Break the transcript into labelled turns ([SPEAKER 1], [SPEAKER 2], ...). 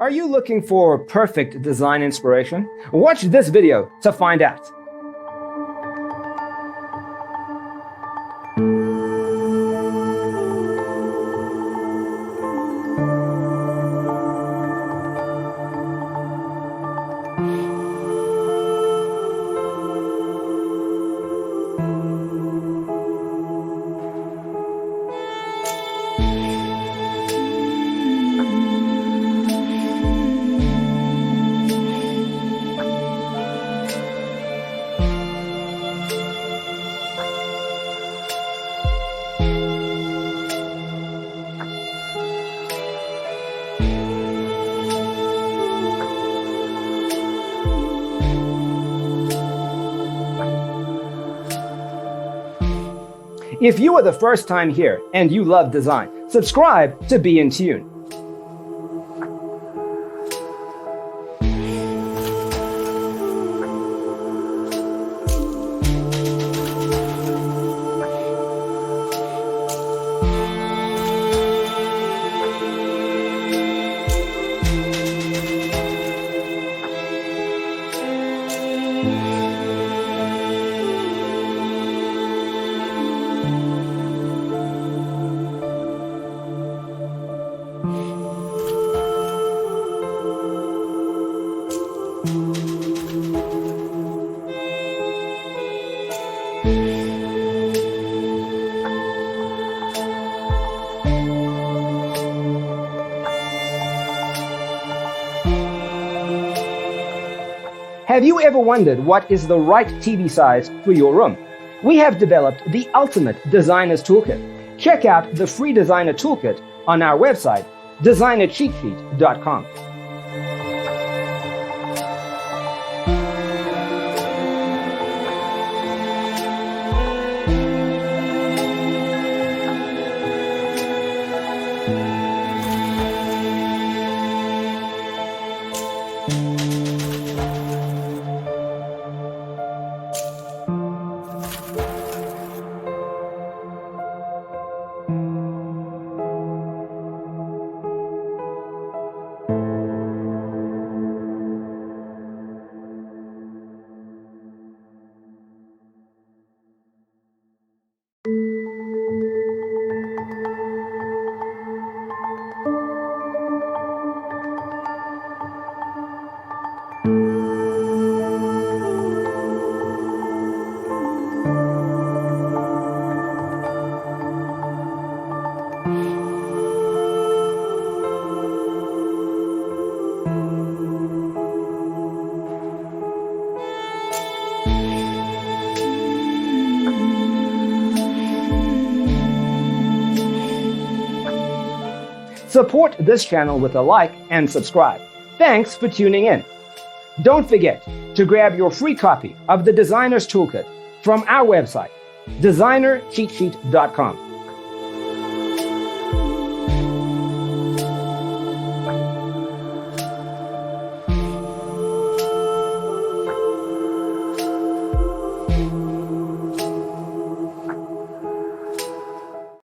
[SPEAKER 1] Are you looking for perfect design inspiration? Watch this video to find out. If you are the first time here and you love design, subscribe to be in tune. Have you ever wondered what is the right TV size for your room? We have developed the ultimate designer's toolkit. Check out the free designer toolkit on our website, designercheatsheet.com. Support this channel with a like and subscribe. Thanks for tuning in. Don't forget to grab your free copy of the Designer's Toolkit from our website, designercheatsheet.com.